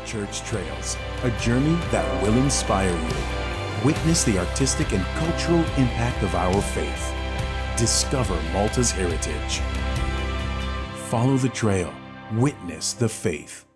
Church Trails, a journey that will inspire you. Witness the artistic and cultural impact of our faith. Discover Malta's heritage. Follow the trail. Witness the faith.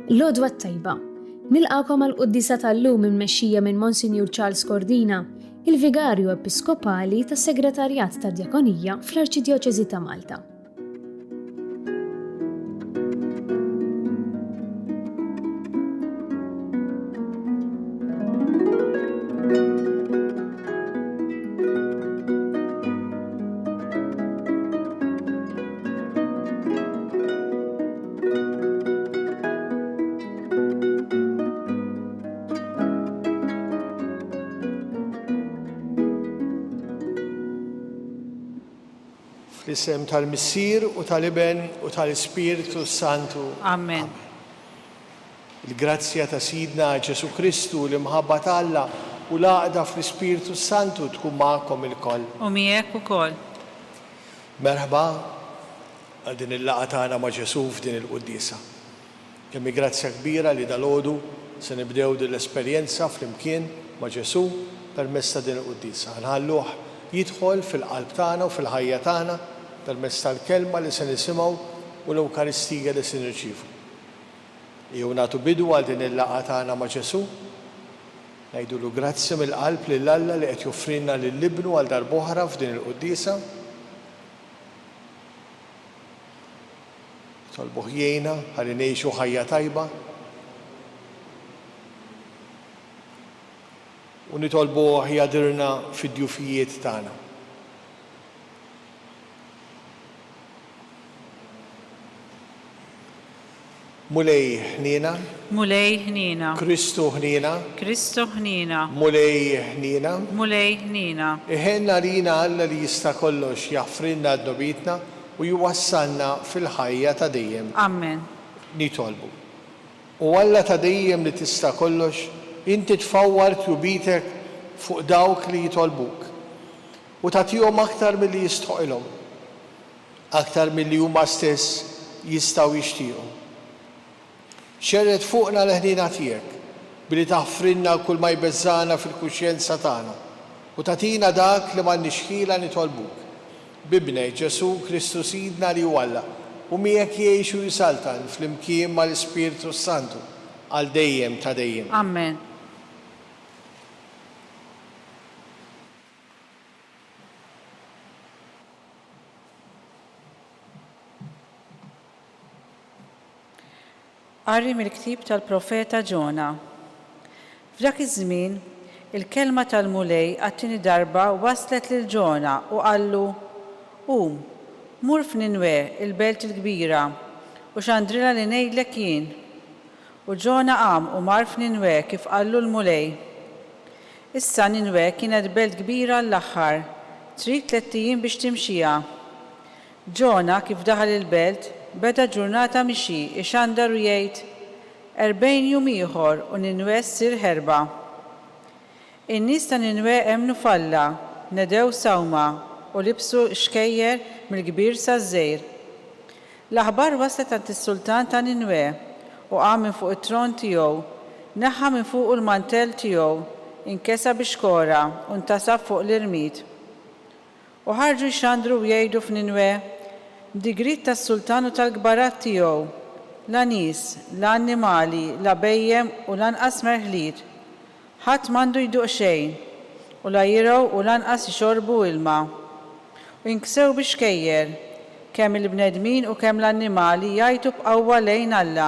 L-Odwa Tajba, nilqakom għal-Quddisa tal-lum immexxija minn Monsignor Charles Cordina, il-Vigarju Episkopali tas-Segretarjat tad-Djakonija fl-Arċidjoċeżi ta' Malta. Fl-isem tal-Missier u tal-Iben u tal-Ispiritu Santu. Amen. Il-grazzja ta' Sidna Ġesu Kristu li mħabba Alla u l-għaqda fl-Ispiritu Santu tkun magħkom ilkoll. U miegħek ukoll. Merħba għal din il-laqgħa tagħna ma' Ġesu f'din il-Quddisa. Kemm grazzja kbira li dalgħodu se nibdew din l-esperjenza flimkien ma' Ġesu permezz ta' din il-Quddisa. Nħalluh jidħol fil-qalb tagħna u fil-ħajja tagħna permezz tal-kelma li se nisimgħu u l-Ewkaristija li se nirċievu. Jew nagħtu bidu għal din il-laqgħa tagħna ma' Ġesu, ngħidulu grazzi mill-qalb lil Alla li qed joffrilna lill-Ibnu għal darb'oħra f'din il-Quddisa. Tolbuh jgħinna ħalli ngħixu ħajja tajba. U nitolbuh jadirna fid-djufijiet tagħna. Mulej ħnina. Mulej ħnina. Kristu ħnina. Kristu ħnina. Mulej ħnina. Mulej ħnina. Iħenna rina Alla li jista' kollox jaffrinna d-nobitna u jwassalna fil-ħajja ta' dejjem. Amen. Nitolbu. U Alla ta' dejjem li tista' kollox, inti tfawwar tjubitek fuq dawk li jitolbuk u tagħtihom aktar milli jistħoqilhom, aktar milli huma stess jistgħu jixtiequ. Xerret fuqna l-ħnina tiegħek billi taħfrinna kull ma jbeżżana fil-kuxjenza tagħna u tagħtina dak li m'għandniex ħila nitolbuk. Bibnej Ġesu Kristu Sidna li Alla u miegħek jgħix u jisaltan flimkien mal-Ispiritu Santu għal dejjem ta' dejjem. Amen. Qarri mill-ktieb tal-Profeta Ġona. F'dak iż-żmien, il-kelma tal-Mulej għat-tieni darba waslet lil Ġona u qallu: mur f'Ninwe, il-belt il-kbira, u x'għandrilha li ngħidlek jien. U Ġona qam u mar f'Ninwe kif qallu l-Mulej. Issa Ninwe kienet belt kbira l-aħħar, trid 3 ijiem biex timxiha. Ġona kif daħal il-belt beda ġurnata mixi ixandar u jgħid 40 jum ieħor u Ninwe ssir ħerba. In-nies ta' Ninwe emnu falla, nedew sawma u libsu xkejjer mill-kbir saż-żgħir. L-aħbar waslet għand is-sultan ta' Ninwe u qam minn fuq it-tron tiegħu, neħħa minn fuq il-mantell tiegħu, inkesa bix-xkora u ntasab fuq l-irmid. U ħarġu jxandru u jgħidu f'Ninwe: Digrit tas-sultan u tal-gbarat tiegħu, la nies, la annimali, la bejjem u lanqas merħliet. Ħadd m'għandu jduq xejn, u la jiraw u lanqas jxorbu ilma. U jinksew bix-xkejjer, kemm il-bnedmin u kemm l-annimali jgħidu b'qawwa lejn Alla,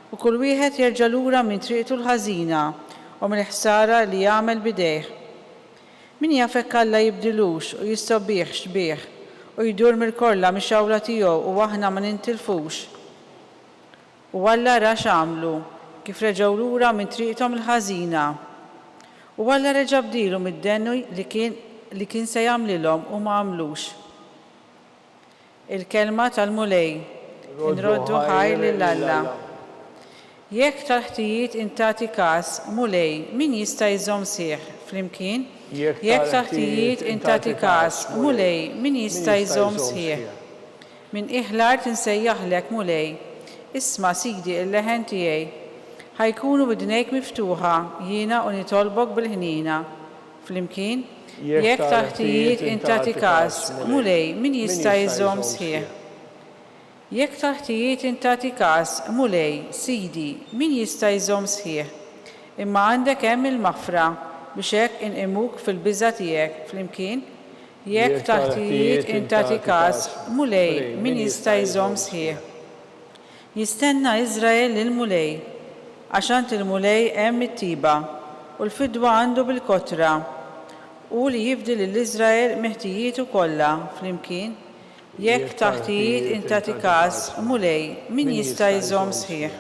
u kull wieħed jerġa' lura minn triqtu l-ħażina u mill-ħsara li jagħmel bidejh. Min jaf hekk Alla jibdilux u jistobbih xbieħ u jdur mill-kollha mix-xawla tiegħu u aħna ma nintilfux. U Alla ra x'għamlu kif reġgħu lura minn triqthom il-ħażina. U Alla reġa' bdilu mid-dennu li kien se jagħmlilhom u ma għamlux. Il-kelma tal-Mulej. inroddu ħajr lill-Alla. Jekk tal-ħtijiet intati każ mulej, min jista' jżomm sieħ flimkien? Jekk tal-ħtijiet intati każ mulej, min jista' jżomm sieħ? Min iħlar tinsejjaħlek mulej, isma' Sidi il-leħen tiegħi, ħajkunu bidnejk miftuħa jiena u nitolbok bil-ħnina. Flimkien, jekk tal-ħtijiet intati każ mulej, min jista' jżomm sieħ? Jekk tal-ħtijiet intati każ mulej, Sidi, min jista' jżomm sħiħ? Imma għandek hemm il-maħfra biex hekk inqimuk fil-biża' tiegħek flimkien. Jekk tal-ħtijiet intati każ mulej, min jista' jżomm sħiħ? Jistenna Iżrael lil mulej, għax il-mulej hemm it-tiba u l-fidwa għandu bil-kotra u li jifdi lill-Iżrael meħtijietu kollha flimkien. Jekk taħtijiet intati każ mulej, min jista' jżomm sħiħ?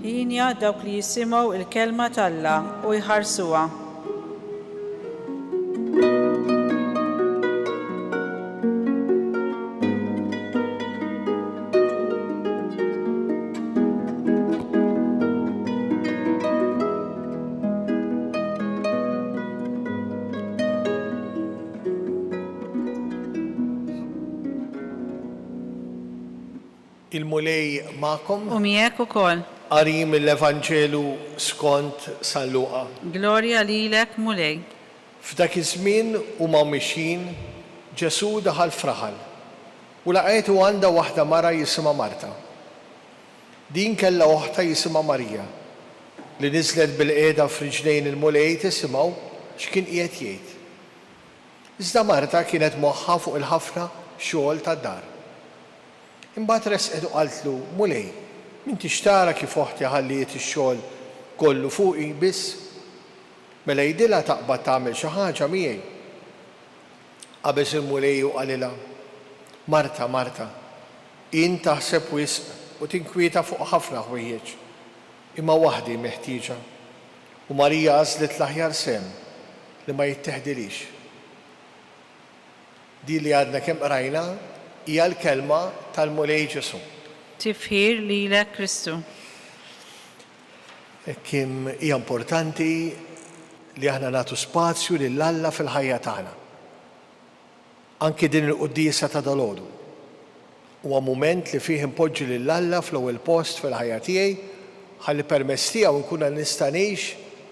Ħinja dawk li jisimgħu il-kelma tal-Alla u jħarsuha. Il-mulej ma'kom. U miegħek ukoll. Qari mill-Evanġelu skont San Luqa. Glorja lilek mulej. F'dak iż-żmien huma mixjin Ġesu daħal f'raħal u laqgħetu għandha waħda mara jisimha Marta. Din kellha oħta jisimha Marija li niżlet bil-qiegħda f'riġlejn il-mulej tisimgħu x'kien qiegħed jgħid. Iżda Marta kienet moħħa fuq il-ħafna xogħol tad-dar. Imbagħad resqet u qaltlu, mulej, m'inti xtara kif oħti ħalliet ix-xogħol kollu fuqi biss? Mela jidilha taqbad tagħmel xi ħaġa miegħi. Qabeż il-mulej u qalilha, Marta, Marta, in taħseb wisq u tinkwieta fuq ħafna ħwejjeġ, imma waħdi meħtieġa. U Marija għażlet l-aħjar sem li ma jitteħdilix. Di li għadna kemm qrajna hija l-kelma tal-mulej Ġesu. Tifħir lilek Kristu. Kim hija importanti li aħna nagħtu spazju lill-Alla fil-ħajja tagħna. Anke din il-quddiesa ta' dalgħodu. Huwa mument li fih impoġġi lill-Alla fl-ewwel post fil-ħajja tiegħi ħalli permezz tiegħu nkun nista' ngħix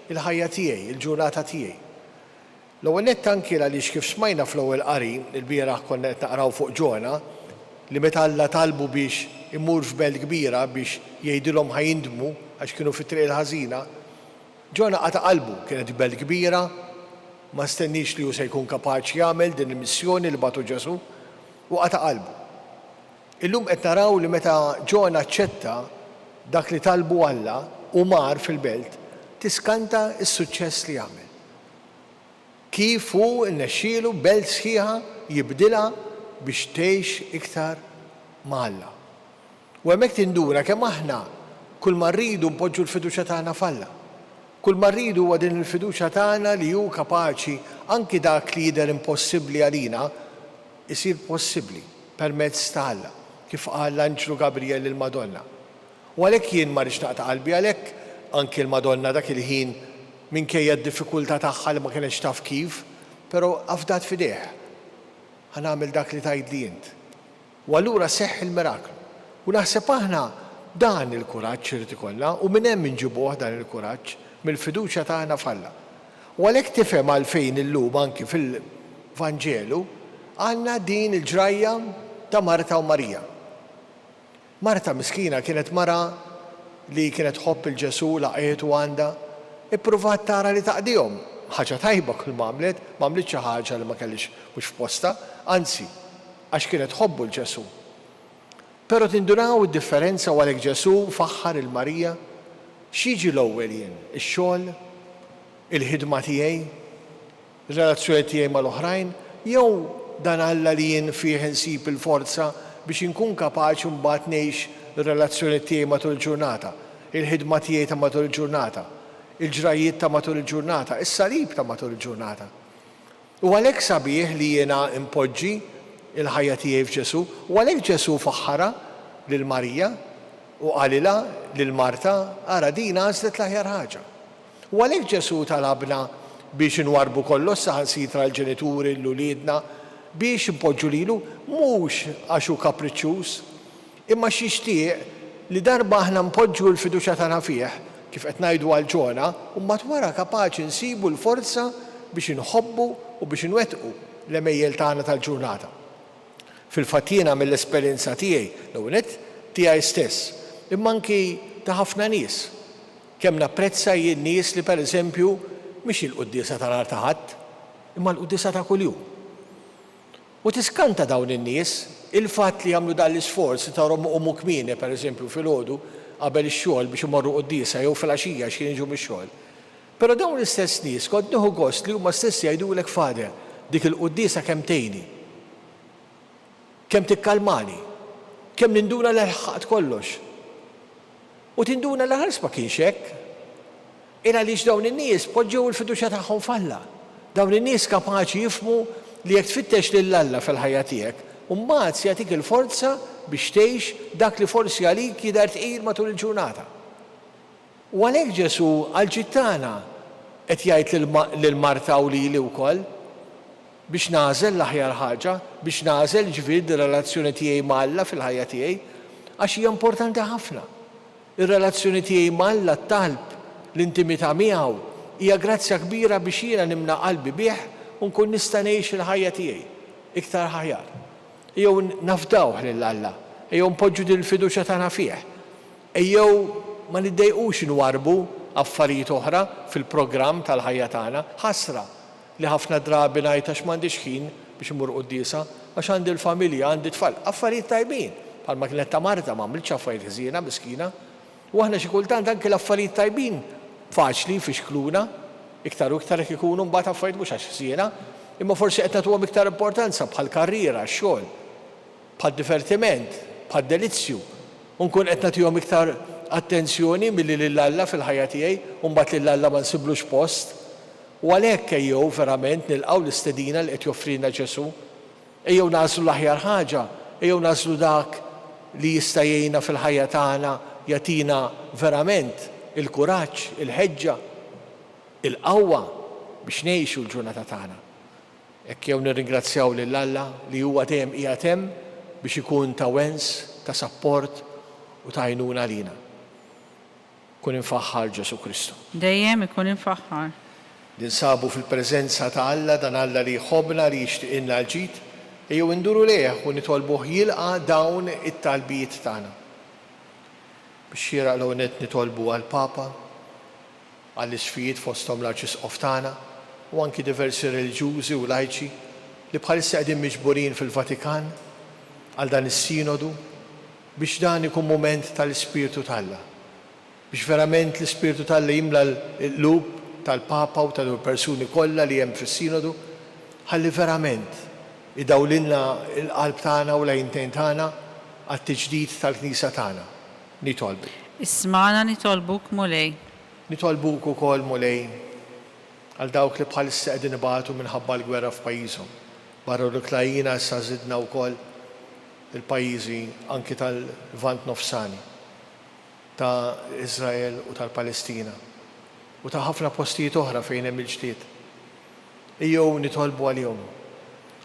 il-ħajja tiegħi, il-ġurnata tiegħi. L-ewwel nett anke għaliex kif smajna fl-ewwel qari il-bieraħ konna qed naqraw fuq Ġona li meta Alla talbu biex imur f'belt kbira biex jgħidilhom ħajindmu għax kienu fit-triq il-ħażina, Ġona qata' qalbu kienet belt kbira, ma stennix li hu se jkun kapaċi jagħmel din il-missjoni li batu Ġesu u qata' qalbu. Illum qed naraw li meta Ġona aċċetta dak li talbu Alla u mar fil-belt, tiskanta s-suċċess li jagħmel. Kif hu nnexxielu belt sħiħa jibdilha biex tgħix iktar ma' Alla. U hemmhekk tinduna kemm aħna kull ma rridu npoġġu l-fiduċja tagħna f'Alla. Kull ma rridu huwa din il-fiduċja tagħna li hu kapaċi anki dak li jidher impossibbli għalina isir possibbli permezz ta' Alla, kif qal l-Anġlu Gabriel lill-Madonna. U għalhekk jien ma rridx naqta' qalbi għalhekk anki l-Madonna dak il-ħin minkejja d-diffikultà tagħha li ma kienx taf kif, però afdat fideh. Ħanagħmel dak li tgħidli int. U allura seħħ il-miraklu. U naħseb aħna dan il-kuraġġ irid ikollna u minn hemm inġibuh dan il-kuraġġ mill-fiduċja tagħna f'Alla. U għalhekk tifhem għalfejn illum anki fil-Vanġelu għandna din il-ġrajja ta' Marta u Marija. Marta miskina kienet mara li kienet ħobb il-Ġesu laqgħet u għandha ippruvat tara li taqdihom. Ħaġa tajba kull m'għamlet, m'għamlitx xi ħaġa li ma kellix mhux f'posta, anzi, għax kienet ħobbu l-Ġesu. Però tindunaw id-differenza u għalhekk Ġesu faħħar il-Marija x'jiġi l-ewwel jien, ix-xogħol, il-ħidma tiegħi, ir-relazzjoni tiegħi mal-oħrajn, jew dan Alla li jien fih insib il-forza biex inkun kapaċi mbagħad ngħix ir-relazzjoni tiegħi matul il-ġurnata, il-ħidma tiegħi ta' matul il-ġurnata, il-ġrajiet ta' matul il-ġurnata, is-salib ta' matul il-ġurnata. U għalhekk sabiħ li jiena impoġġi il-ħajja tiegħi f'Ġesu, u għalhekk Ġesu faħħara lil Marija u qalilha lil Marta ara din għażlet l-aħjar ħaġa. U għalhekk Ġesu talabna biex inwarbu kollox saħansitra l-ġenituri l-uliedna biex impoġġu lilu mhux għax hu kapriċċjuż, imma xixtieq li darba aħna npoġġu l-fiduċja tagħna fih kif qed ngħidu għal Ġona u mbagħad wara kapaċi nsibu l-forza biex inħobbu u biex inwettqu l-emejjel tagħna tal-ġurnata. Fil-fatt jiena mill-esperjenza tiegħi l-ewwel tiegħi stess, imma anki ta' ħafna nies. Kemm napprezza jien nies li pereżempju mhix il-quddiesa ta' nhar ta' ħadd, imma l-quddiesa ta' kuljum. U tiskanta dawn in-nies il-fatt li jagħmlu dan l-isforz ta' omu kmieni pereżempju filgħodu qabel ix-xogħol biex imorru quddiesa jew filgħaxija x'kien jiġu mix-xogħol. Però dawn l-istess nies kont nieħu gost li huma stess jgħidulek Fader dik il-quddiesa kemm tgħinni, kemm tikkalmani, kemm ninduna l ħadd kollox. U tinduna l-ħars ma kienx hekk. Għaliex dawn in-nies poġġew il-fiduċja tagħhom f'Alla. Dawn in-nies kapaċi jifhmu li jekk tfittex lil Alla fil-ħajja tiegħek, u mbagħad se jagħtik il-forza biex tgħix dak li forsi għalik jidher tqil matul il-ġurnata. U għalhekk Ġesu għal ġittana qed jgħid lil Marta u lili wkoll biex nagħżel l-aħjar ħaġa, biex nagħżel ġifieri ir-relazzjoni tiegħi ma' Alla fil-ħajja tiegħi għax hija importanti ħafna. Ir-relazzjoni tiegħi ma' Alla t-talb l-intimità miegħu hija grazzja kbira biex jiena nimla qalbi bih u nkun nista' ngħix il-ħajja tiegħi iktar ħajar. Ejjew nafdawh lil Alla, ejjew npoġġu din il-fiduċja tagħna fih. Ejjew ma niddejqux inwarbu affarijiet oħra fil-programm tal-ħajja tagħna, ħasra li ħafna drabi ngħid għax m'għandix ħin biex imur quddiesa għax għandi l-familja, għandi tfal, affarijiet tajbin. Bħalma kienet ta' Marta m'għamilx affarijiet ħżiena miskina, u aħna xi kultant anke l-affarijiet tajbin faċli fixkluna, iktar u iktar jekk ikunu mbagħad affarijiet mhux għax ħsiena, imma forsi qed nagħtuhom iktar importanza bħal karriera, x-xogħol, bħal divertiment, bħal delizzju, u nkun qed nagħtihom iktar attenzjoni milli lil Alla fil-ħajja tiegħi u mbagħad lil Alla ma nsiblux post. U għalhekk ejjew verament nilqgħu l-istedina li qed joffrilna Ġesu, ejjew nagħżlu l-aħjar ħaġa, ejjew nagħżlu dak li jista' jgħinna fil-ħajja tagħna jagħtina verament il-kuraġġ, il-ħeġġa, il-qawwa biex ngħixu l-ġurnata tagħna. Hekk jew nirringrazzjaw lil Alla li huwa dejjem qiegħed hemm biex ikun ta' wens, ta' sapport u ta' għajnuna lina. Kun infaħħar Ġesu Kristu. Dejjem ikun infaħħar. Ninsabu fil-preżenza ta' Alla, dan Alla li jħobbna li jixtieqilna l-ġid, ejjew induru lejh u nitolbuh jilqa' dawn it-talbijiet tagħna. Biex jira l-għonet nitolbu għal-Papa, għall-isfijiet fosthom l-Arċisqof tagħna u anki diversi reliġjużi u lajċi li bħalissa qegħdin miġburin fil-Vatikan għal dan is-sinodu biex dan ikun mument tal-Ispirtu tal-Alla. Biex verament l-Ispirtu tal-Alla jimla l-qlub tal-Papa u tal-persuni kollha li hemm fis-sinodu ħalli verament idawlilna l-qalb tagħna u l-għajntejn tagħna għat-tiġdid tal-Knisja tagħna. Nitolbu. Ismana nitolbuk mulej. Nitolbuk ukoll mulej għal dawk li bħalissa qegħdin ibatu minħabba l-gwerra f'pajjiżhom. Barra l-Ukrajina issa żidna wkoll il-pajjiżi anki tal-Vant Nofsani, ta' Iżrael u tal-Palestina u ta' ħafna postijiet oħra fejn hemm il-ġdid. Ejjew nitolbu għalihom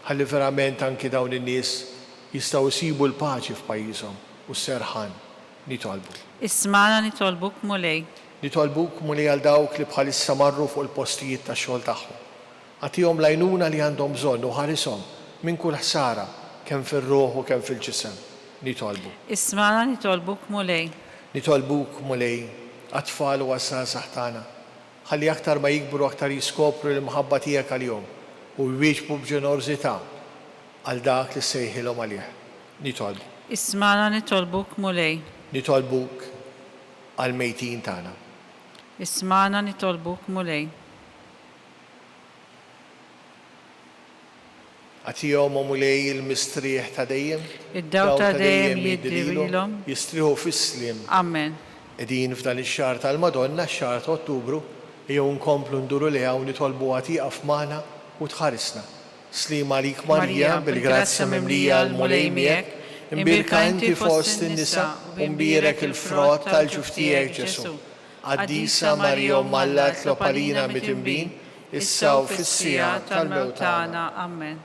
ħalli verament anki dawn in-nies jistgħu jsibu l-paċi f'pajjiżhom u s-serħan. Nitolbu. Ismana nitolbuk mulej. Nitolbuk mulej għal dawk li bħalissa marru fuq il-postijiet tax-xogħol tagħhom. Għatihom l-għajnuna li għandhom bżonn u ħarishom minn kull ħsara kemm fir-ruħ u kemm fil-ġisem. Nitolbu. Ismana nitolbuk mulej. Nitolbuk mulej għat-tfal u għas-żgħażagħ tagħna ħalli aktar ma jikbru aktar jiskopru l-imħabba tiegħek għalihom u jwieġbu b'ġenerożità għal dak li sejħilhom għalih. Nitolbu. Ismana nitolbuk mulej. Nitolbuk għal-mejtin tagħna. Ismana nitolbuk mulej. Għatijom u mulej il-mistriħ ta' dejjem. Id-daw ta' dejjem jiddirilhom. Jistriħu fis-slim. Amen. Edin f'dan ix-xahar tal-Madonna, x-xahar ta' Ottubru, jew nkomplu nduru liha u nitolbu għatija f'magħna u tħarisna. Slima għalik Marija, bil-grazzja mimlija l-mulej miegħek, imbirka inti fost in-nisa u mbirek il-frott tal-ġuf tiegħek Ġesu. Qaddisa Marija Omma Alla tlob għalina mit-inbin, issa u fis-sija tal-mewt tagħna. Amen.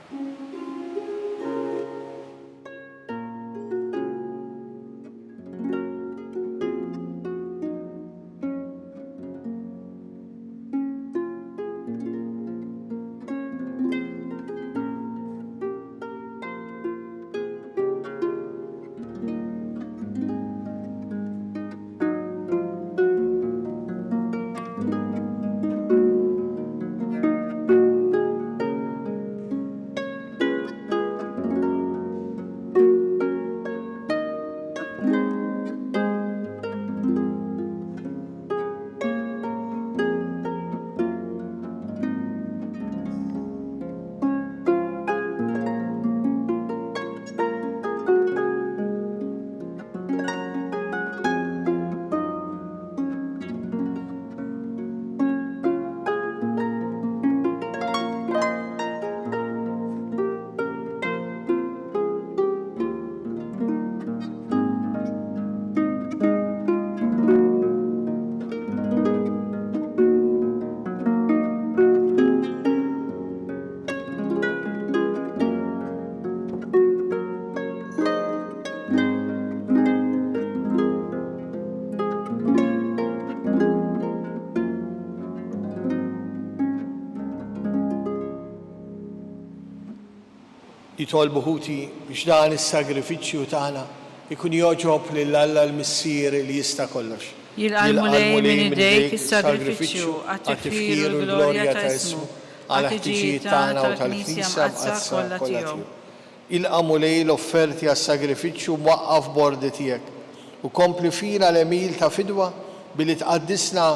Jitolbu ħuti biex dan is-sagrifiċċju tagħna ikun joġob lil Alla l-Missier li jista' kollox. Jilqalmulej minn idejk is-sagrifiċċju għat-tifkir u l-glorja ta' ismu, għat-ħtiġijiet tagħna u tal-Knisja mqazza kollha tiegħu. Ilqamulej l-offerti għas-sagrifiċċju mwaqqaf bordi tiegħek u kompli fina l-emil ta' fidwa billi tqaddisna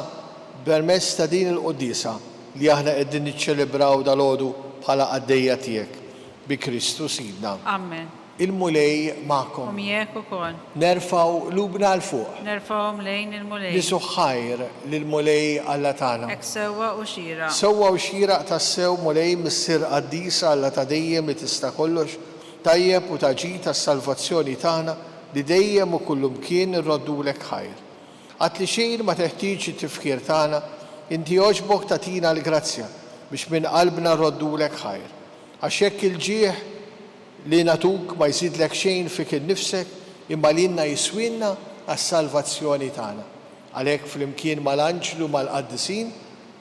permezz ta' din il-qudiesa li aħna qegħdin niċċelebraw dalgħodu bħala qaddejja tiegħek. Bi Kristu Sidna. Amen. Il-mulej ma'kom. U miegħek ukoll. Nerfaw lubna l-fuq. Nerfawhom lejn il-mulej. Nisu ħajr lil-mulej Alla tagħna. Hekk sewwa u xieraq. Sewwa u xieraq tas-sew mulej missier qaddisa Alla ta' dejjem li tista' kollox, tajjeb u taġi tas-salvazzjoni tagħna li dejjem u kullimkien irroddulek ħajr. Għat li xejn ma teħtieġ it-tifkir tagħna, inti jogħġbok tagħtina l-grazzja biex minn qalbna rroddulek ħajr. Għax hekk il-ġieħ li natuk ma jżidlek xejn fik innifsek imma lilna jiswinna għas-salvazzjoni tagħna. Għalhekk flimkien mal-anġlu mal-qaddisin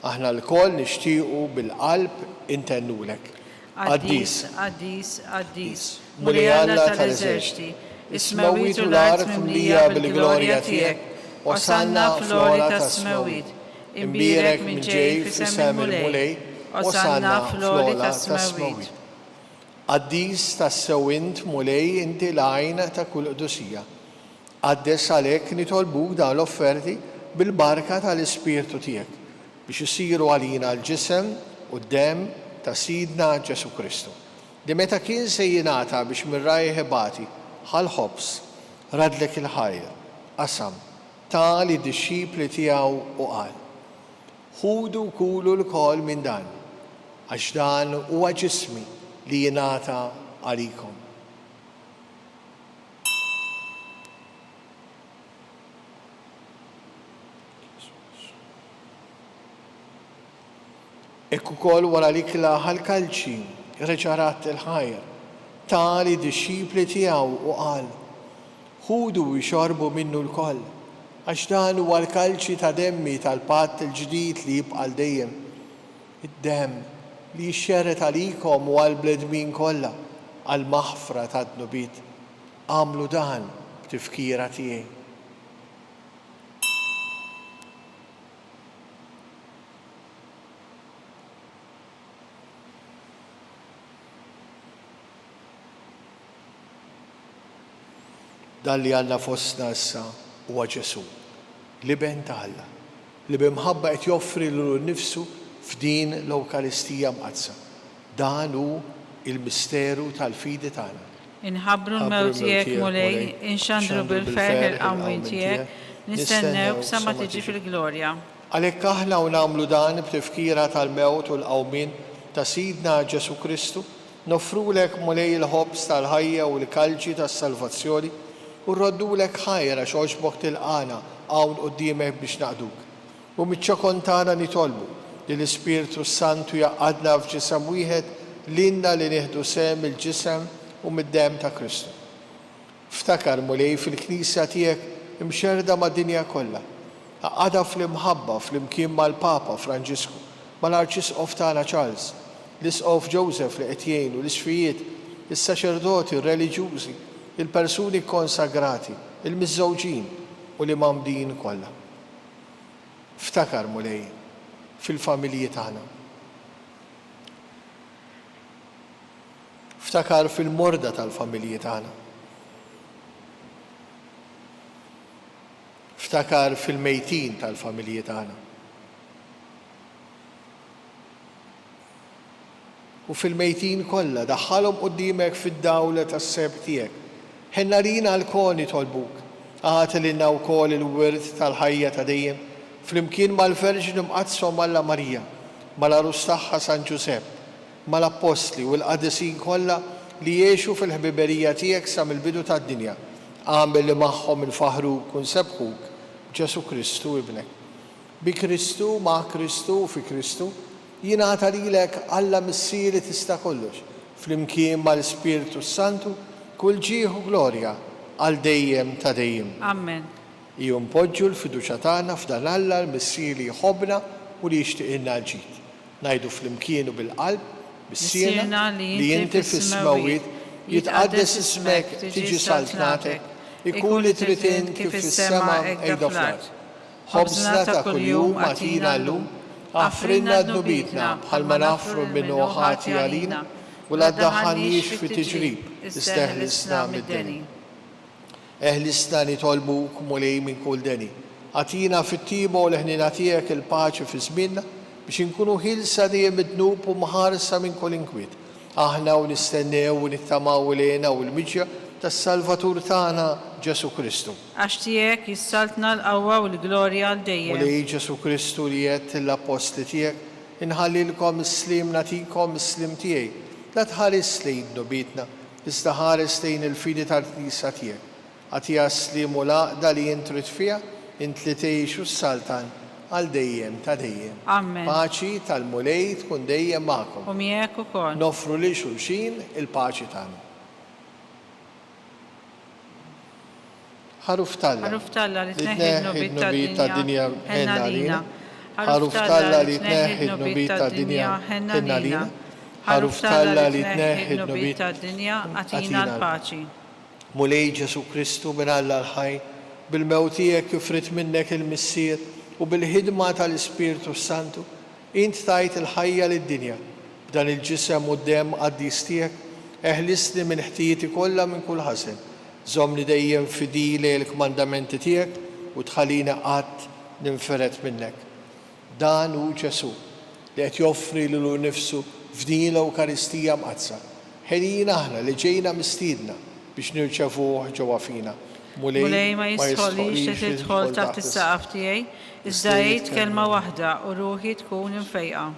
aħna l-koll nixtiequ bil-qalb intennulek. Qaddis, qaddis, qaddis, mulej Alla tal-eżerċiti, is-smawiet u l-art mimlija bil-glorja tiegħek, osanna fl-għoli tas-smawiet, imbirek minn ġej f'isem il-mulej, osanna fl-għoli tas-smawiet. Qaddis tas-sewint mulej inti l-għajn ta' kull qdusija. Qaddes għalhekk nitolbuk dawn l-offerti bil-barka tal-Ispirtu tiegħek biex isiru għalina l-ġisem u d-dem ta' Sidna Ġesu Kristu. Li meta kien se jingħata biex mirraj ħebati ħal-ħobs radlek il-ħajr, qasam, ta' li d-disċipli tiegħu u qal. Ħudu kulu l-kol minn dan, għax dan huwa ġismi li jingħata għalikom. Ekku kol wara li klaħa l-kalċi, reġarat il-ħajr, ta' li disċipli tiegħu u qal. Ħudu jxorbu minnu l-koll, għax dan huwa l-kalċi ta' demmi tal-patt il-ġdid li jibqa' dejjem. Id-dem li jxerret għalikom u għal-bledmin kollha għal-maħfra ta' dnubit. Għamlu dan b'tifkira tiegħi. Dan li għanna fostna issa huwa Ġesu, li ben ta' Alla, li bimħabba qed joffri l nifsu f'din l-Ewkaristija mqazza. Dan hu il-misteru tal-fidi tagħna. Inħabbru l-mewt tiegħek mulej, inxandru bil-ferħ il-qawmin tiegħek, nistennew sa ma tiġi fil-glorja. Għalhekk aħna u nagħmlu dan b'tifkira tal-mewt u l-qawmin ta' Sidna Ġesu Kristu, nofrulek mulej il-ħobs tal-ħajja u l-kalġi tas-salvazzjoni u rroddulek ħajra x'oġbok tilqana hawn quddiemek biex naqduk. U miċ-ċokontana nitolbu li l-Ispiritu Santu jaqgħadna f'ġisem wieħed lilna li nieħdu sem il-ġisem u mid-dem ta' Kristu. Ftakar mulej fil-Knisja tiegħek imxerda mad-dinja kollha. Għada fl-imħabba fl-imkien mal-Papa Franġisku, mal-Arċisqof tagħna Charles, l-Isqof Joseph li qed jgħinu l-isfijiet, is-saċerdoti, ir-reliġjużi, il-persuni konsagrati, il-miżżewġin u li mamdin kollha. Ftakar mulej fil-familji tagħna. Ftakar fil-morda tal-familji tagħna. Ftakar fil-mejtin tal-familji tagħna. U fil-mejtin kollha daħħalhom quddiemek fid-dawla tas-seb tiegħek. Ħennarina l-kol nitolbuk, għati lilna wkoll il-wirt tal-ħajja ta' dejjem, flimkien mal-Verġin imqazzhom Alla Marija, mal-Arus tagħha San Ġusepp, mal-Apostli u l-Qadisin kollha li jgħixu fil-ħbiberija tiegħek sa mill-bidu tad-dinja. Għamel li magħhom il-faħruk u nsebħuk Ġesu Kristu ibnek. Bi Kristu, ma' Kristu u fi Kristu, jingħata lilek Alla missieri tista' kollox, flimkien mal-Ispiritu Santu, kull ġieħu glorja għal dejjem ta' dejjem. Amen. Iju npoġġu l-fiduċja tagħna f'dan Alla l-missier li jħobbna u li jixtieqilna l-ġid. Ngħidu flimkien u bil-qalb, bis-siena li inti fis-smawiet jitqaddes ismek tiġi saltnatek, ikun li trid int kif fis-sema hekk fl-ard. Ħobżna ta' kuljum agħtina llum, għafrinna d-nubitna bħalma nafru minnu ħati għalina u la ddaħħalniex fi tiġrib, isteħlisna mid-deni. Eħlisna nitolbuk mulej minn kull deni. Għatina fit-tiba u l-ħnina tiegħek il-paċi fi żmienna biex inkunu ħilsa dejjem id-dnub u mħarsa minn kull inkwiet. Aħna u nistennew u nittamaw lejna u l-miġja tas-Salvatur tagħna Ġesu Kristu. Għax tiegħek jissaltna l-qawwa u l-glorja għal dejjem. Mulej Ġesu Kristu li qed l-apostli tiegħek inħallilkom is-slim nagħtikom is-slim tiegħi. La tħares lejn nubitna, iżda ħares lejn il-fidi tal-Knisja tiegħek. Għatija slim u laqda li jintrid fiha, int li tgħixu s-saltan għal dejjem ta' dejjem. Amen. Paċi tal-mulej tkun dejjem magħkom. U miegħek ukoll. Nofru li xulxin il-paċi tagħna. Ħaruf Talla li tneħħi n-nubit tad-dinja ħenna lina. Ħaruf Talla li tneħħi n-nubit tad-dinja ħenna lina. Ħaruf Talla li tneħħi n-nubit tad-dinja għatina l-paċi. Mulej Ġesu Kristu minn Alla l-ħaj, bil-mewt tiegħek kif rid minnek il-missier u bil-ħidma tal-Ispiritu Santu, int tajt il-ħajja lid-dinja. B'dan il-ġisem u d-dem qaddis tiegħek, eħlisni minn ħtijieti kollha minn kull ħasen. Żommni dejjem fidili l-kmandamenti tiegħek u tħallina qatt ninferet minnek. Dan hu Ġesu li qed joffri lilu nnifsu f'din l-Ewkaristija mqazza. Ħelina aħna li ġejna mistiedna biex nirċevuh ġewwa fina. Mulej ma jisħolix li tidħol taħt is-saqaf tiegħi, iżda jgħid kelma waħda u ruħi tkun infejqa.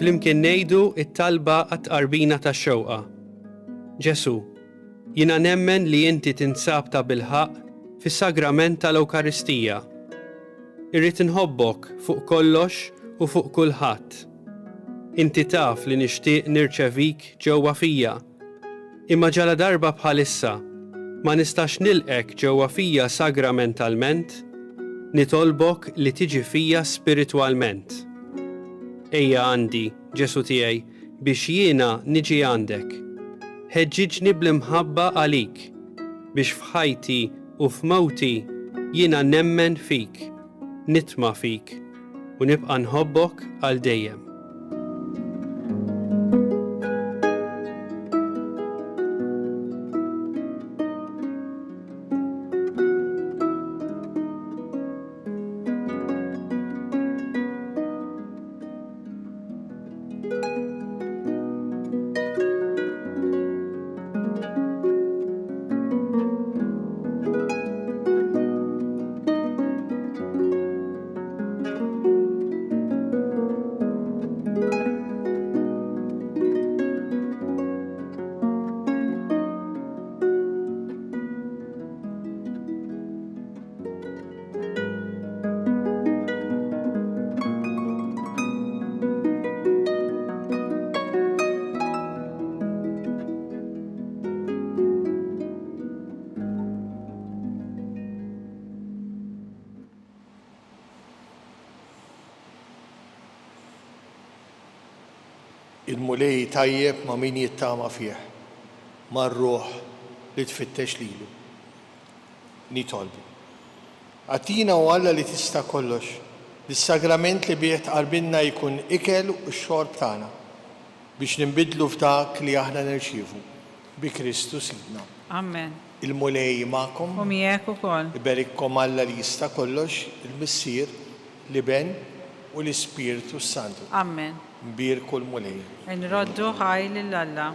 flimkien ngħidu it-talba għat-qarbina tax-xewqa. Ġesu, jiena nemmen li inti tinsab ta' bilħaq fis-sagrament tal-Ewkaristija. Irrid inħobbok fuq kollox u fuq kulħadd. Inti taf li nixtieq nirċevik ġewwa fija. Imma ġala darba bħalissa ma nistax nilqek ġewwa fija sagramentalment, nitolbok li tiġi fija spiritwalment. Ejja għandi, Ġesu tiegħi, biex jiena niġi għandek. Ħeġġiġni bl-imħabba għalik, biex f'ħajti u f'mewti jiena nemmen fik, nitma' fik, u nibqa' nħobbok għal dejjem. Il-mulej tajjeb ma' min jittama fih, ma' r-ruħ li tfittex lilu. Nitolbu. Għatina u Alla li tista' kollox, bis-sagrament li bih tqarbilna jkun ikel u x-xorb tagħna biex nimbidlu f'dak li aħna nirċievu bi Kristu Sidna. Amen. Il-mulej magħkom, U miegħek ukoll. iberikkom Alla li jista' kollox, il-Missier, l-Iben u l-Ispiritu Santu. Amen. Mbirku l-mulej. Nroddu ħaj lill-Alla.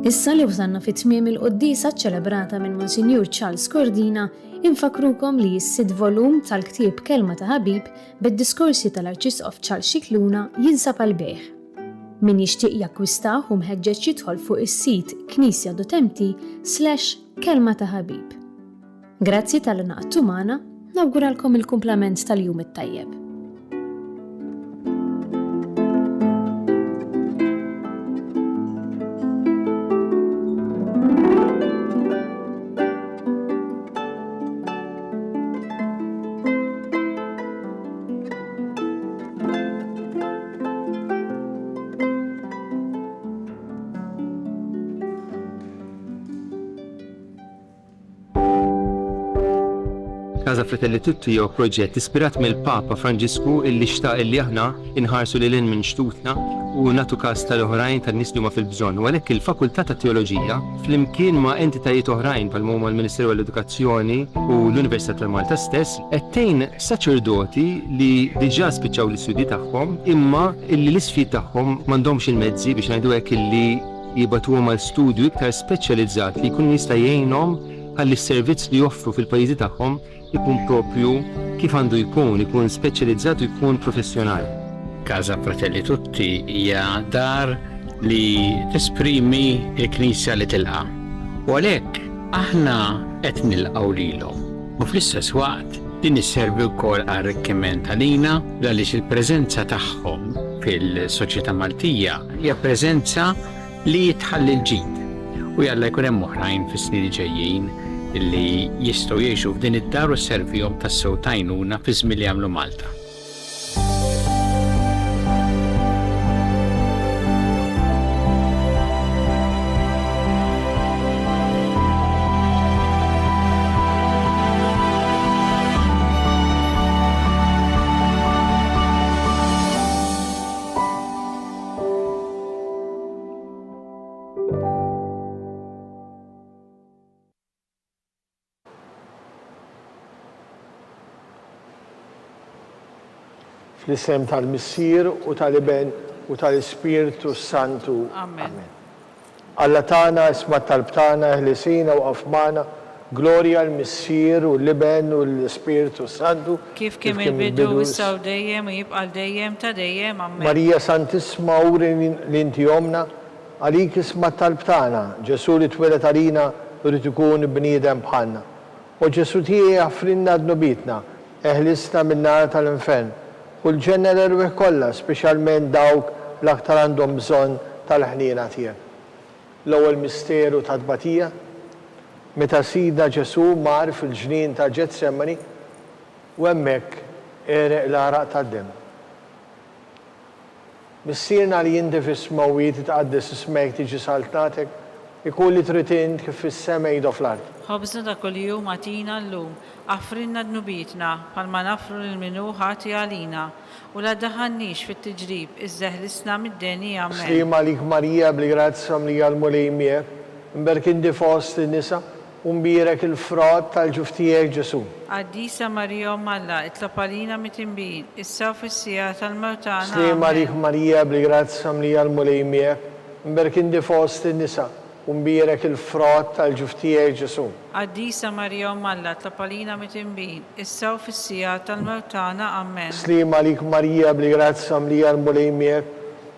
Issa li wasanna fit-tmiem il-qoddisa ċċelebrata minn Monsinjur Charles Cordina, infakrukom li s-sid volum tal-ktieb Kelma ta' Ħabib bid-diskorsi tal-Arċisqof Charles Scicluna jinsab għal-bejħ. Min jixtieq jakkwistaħ u mħeġġeġ jidħol fuq is-sit knisja.mt/kelma ta' ħabib. Grazzi tal-naqtu magħna, nawguralkom il-kumplament tal-jum it-tajjeb. Casa Fratelli Tutti jew proġett ispirat mill-Papa Franġisku illi xtaq illi aħna inħarsu lil minn xtutna u nagħtu każ tal-oħrajn tan-nies li huma fil-bżonn. U għalhekk il-Fakultà ta' Teoloġija flimkien ma' entitajiet oħrajn bħal huma l-Ministeru għall-Edukazzjoni u l-Università tal-Malta stess qed tgħin saċerdoti li diġà spiċċaw l-istudji tagħhom imma illi l-isfid tagħhom m'għandhomx il-mezzi biex ngħidu hekk illi jibatuhom għal studju iktar speċjalizzat li jkun jista' jgħinhom ħalli s-servizz li joffru fil-pajjiżi tagħhom ikun propju kif għandu ikun speċjalizzat u jkun professjonali. Casa Fratelli Tutti hija dar li tesprimi l-Knisja li tilqa. U għalhekk aħna qed nilqgħu lilhom. U fl-istess waqt din isservi wkoll għar-arricchiment għalina għaliex il-preżenza tagħhom fil-soċjetà Maltija hija preżenza li tħalli l-ġid. U jalla jkun hemm oħrajn fis-snin ġejjin illi jistgħu jgħixu f'din id-dar u sservihom tas-sew tajnuna fi żmien li jagħmlu Malta. Fl-isem tal-Missier u tal-Iben u tal-Ispiritu Santu. Amen. Alla tagħna isma' talb tagħna ħlisina u qafmana, glorja l-Missier u l-Liben u l-Ispiritu Santu. Kif kemm il-bidu issa u dejjem u jibqa' dejjem ta' dejjem. Amen. Marija Santissima uri l-inti omna, għalik isma' talb tagħna, Ġesu li twilet għalina rrid ikun bniedem bħalna. U Ġesu tiegħi għafrinna d-nubitna, eħlisna min-nar tal-infern, u l-ġenna l-erweħ kollha, speċjalment dawk l-aktar għandhom bżonn tal-ħniena tiegħek. L-ewwel misteru ta' tbatija, meta Sidna Ġesu mar fil-ġnien ta' Ġetsemani u hemmhekk ereq l-araq tad-dem. Missierna li jinti fis-smawwiet tqaddis ismek tiġi saltnatek, ikun li trid int kif fis-sema jgħidu fl-ard. Ħobżna ta' kuljum għatina llum, affrinna d-nubitna, palma nafru l-minu ħati għalina, u la daħannix fit-tiġrib, iżdeħlisna mid-deni. Amen. Slima lik Marija, bli-grazza mlija l-mulej miegħek, imberkin di fost in-nisa, u mbirek il-frott tal-ġuftijek Ġesu. Għaddisa Marija Malla, it-lapalina mitimbin, issa fissija tal-mewtana. Slima lik Marija, bli-grazza mlija l-mulej miegħek, imberkin di fost in-nisa, u mbirek il-frott tal-ġuftijek Ġesu. Għaddisa Marija Malla, it-lapalina mitimbin, issa fissija tal-mewtana. Amen. Slima lik Marija, bli-grazza mlija l-mulej miegħek,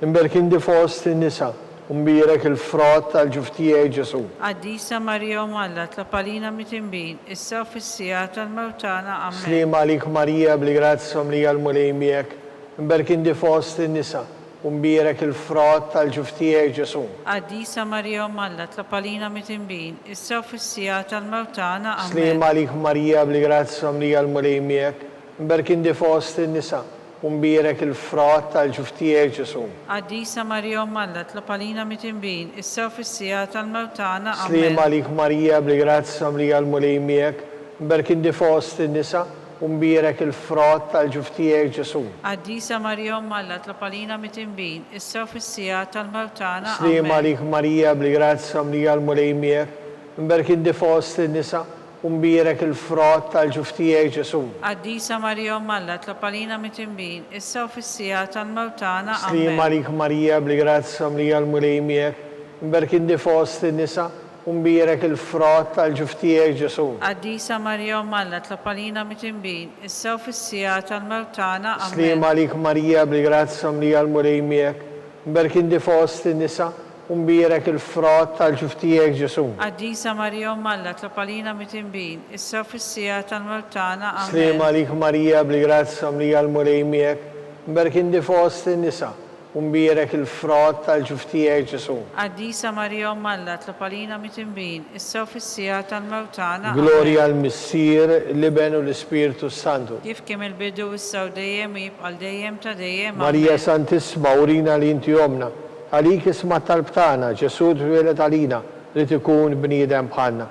imberkin di fost in-nisa, umbirek il-frott tal-ġuftijek Ġesu. Għaddisa Marija Malla, tlapalina mitimbin, issa fissija tal-mewtana. Amen. Slima lik Marija, bli-grazza mlija l-mulej miegħek, imberkin di fost in-nisa, umbirek il-frott tal-ġuftijek Ġesu. Għaddisa Marija Malla, tlapalina mitimbin, issa fissija tal-mewtana. Amen. Slima lik Marija, bli-grazza mlija l-mulej miegħek, imberkin di fost in-nisa, umbirek il-frott tal-ġuftijek Ġesu. Għaddisa Marija Malla, tlapalina mitimbin, issa fissija tal-mewtana. Amen. Slima lik Marija, bli-grazza mlija l-mulej miegħek, imberkin di fost in-nisa, umbirek il-frott tal-ġuftijek Ġesu. Għaddisa Marija Malla, tlapalina mitimbin, issa fissija tal-mewtana. Slima lik Marija, bli-grazza mlija l-mulej miegħek, imberkin di fost in-nisa, umbirek il-frott tal-ġuftijek Ġesu. Għaddisa Marija Malla, tlapalina mitimbin, issa fissija tal-mewtana. Slima lik Marija, bli-grazza mlija l-mulej miegħek, imberkin di fost in-nisa, umbirek il-frott tal-ġuftijek Ġesu. Għaddisa Marija Malla, tlapalina mitimbin, issa fissija tal-mewtana. Slima lik Marija, bli-grazza mlija l-mulej miegħek, imberkin di fost in-nisa, umbirek il-frott tal-ġuftijek Ġesu. Għaddisa Marija Malla, tlapalina mitimbin, issa fissija tal-mewtana. Slima lik Marija, bli-grazza mlija l-mulej miegħek, imberkin di fost in-nisa, umbirek il-frott tal-ġuftijek Ġesu. Għaddisa Marija Malla, tlapalina mitimbin, issa fissija tal-mewtana. Glorja l-Missier, l-Liben u l-Ispiritu Santu. Kif kemm il-bidu issa u dejjem u jibqa' dejjem ta' dejjem. Marija Santissima urina li inti omna, għalik isma' talb tagħna, Ġesu twieled għalina li ikun bniedem bħalna.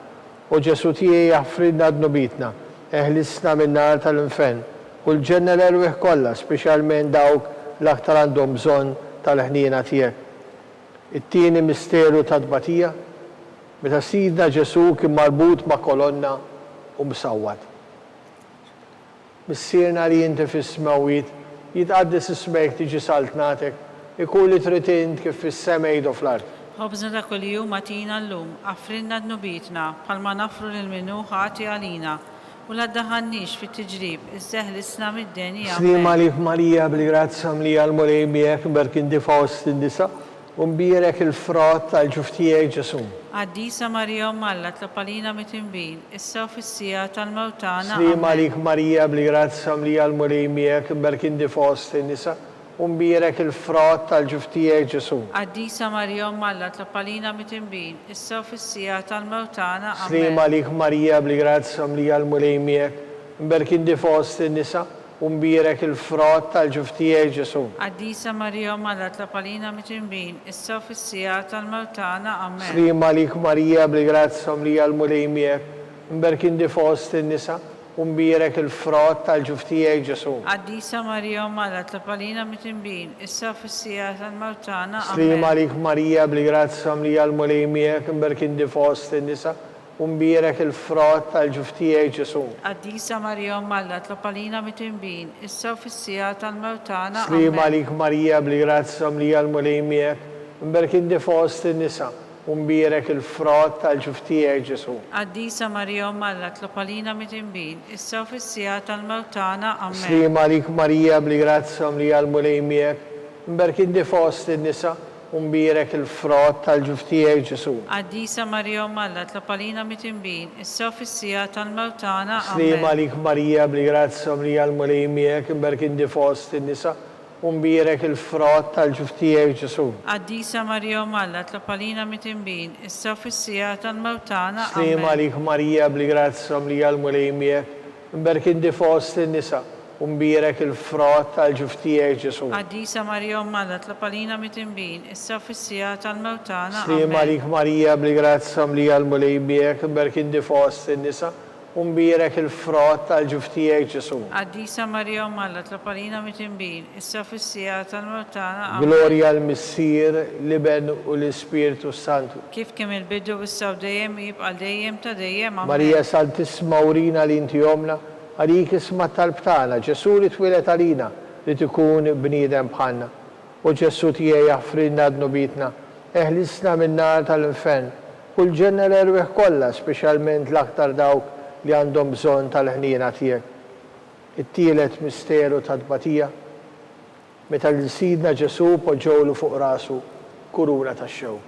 U Ġesu tiegħi jaffridna d-nubitna, eħlisna min-nar tal-infern, u l-ġenna l-erweħ kollha, speċjalment dawk l-aktar għandhom bżonn tal-ħniena tiegħek. It-tieni misteru ta' tbatija, meta Sidna Ġesu kien marbut ma' kolonna u msawwad. Missierna li inti fis-smawwiet, jitqaddis ismek tiġi saltnatek, ikun li trid int kif fis-sema jgħidu fl-ard. Ħobżna ta' kuljum għatina llum, affrinna d-nubitna, palma nafru l-minu ħati għalina, u la daħannix fit-tiġrib, iżdeħlisna mid-deni. Slima lik Marija, bli-grazza mlija l-mulej miegħek, imberkin di fost in-nisa, umbirek il-frott tal-ġuftijek Ġesu. Għaddisa Marija Malla, tlapalina mitimbin, issa fissija tal-mewtana. Slima lik Marija, bli-grazza mlija l-mulej miegħek, imberkin di fost in-nisa, umbirek il-frott tal-ġuftijek Ġesu. Għaddisa Marija Malla, tlapalina mitimbin, issa fissija tal-mewtana. Slima lik Marija, bli-grazza mlija l-mulej miegħek, imberkin di fost in-nisa, umbirek il-frott tal-ġuftijek Ġesu. Għaddisa Marija Malla, tlapalina mitimbin, issa fissija tal-mewtana. Amen. Slima lik Marija, bli-grazza mlija l-mulej miegħek, imberkin di fost in-nisa, umbirek il-frott tal-ġuftijek Ġesu. Għaddisa Marija Malla, tlapalina mitimbin, issa fissija tal-mewtana. Slima lik Marija, bli-grazza mlija l-mulej miegħek, imberkin di fost in-nisa, u mbierek il-frott tal-ġuftijaj Ġesu. Qaddisa Marija Umm Alla, tlopalina mit-tinbin, issa u fis-sija tal-mewtana. Slima Amen. lik Marija bli grazza mlija l-mulejmiek, mberkin fost in-nisa, u mbierek il-frott tal-ġuftijaj Ġesu. Qaddisa Marija Umm Alla, tlopalina mit-tinbin, issa u fis-sija tal-mewtana. Amen. Slima lik Marija bli grazza mlija l-mulejmiek, mberkin fost in-nisa, u mbierek il-frott tal-ġuftijaj Ġesu. Qaddisa Marija Umm Alla, tlopalina mit-tinbin, issa u fis-sija tal-mewtana. Slima Amen. lik Marija bli grazza mlija l-mulejmiek, mberkin fost in-nisa, u mbierek il-frott tal-ġuftijaj Ġesu. Qaddisa Marija Umm Alla, tlopalina mit-tinbin, issa u fis-sija tal-mewtana. Slima Amen. lik Marija bli grazza mlija l-mulejmiek, mberkin fost in-nisa, u mbierek il-frott tal-ġuftijaj Ġesu. Qaddisa Marija Umm Alla, tlopalina mit-tinbin, issa u fis-sija tal-mewtana. Slima Amen. lik Marija bli grazza mlija l-mulejmiek, mberkin fost in-nisa, u mbierek il-frott tal-ġuftijaj Ġesu. Qaddisa Marija Umm Alla, tlopalina mit-tinbin, issa u fis-sija tal-mewtana. Amen. Gloria l-Missir, l-Iben u l-Ispiritu Santu. Kif kemm il-bidu issa u dejjem jibqa' dejjem ta' dejjem. Amen. Marija Santisma urina li inti jomna, għalik isma tal-btana, Ġesu li twilet għalina li tikun bniedem bħalna. U Ġesu tijaj jaffrinna d-nubitna, eħlisna minn-nar tal-infen, kull ġenna l-erweħ kollha, speċjalment l-aktar dawk li għandhom bżonn tal-ħnina tiegħek. It-tielet misteru ta' tbatija, meta l-sidna Ġesu poġġowlu fuq rasu kuruna tax-xewk.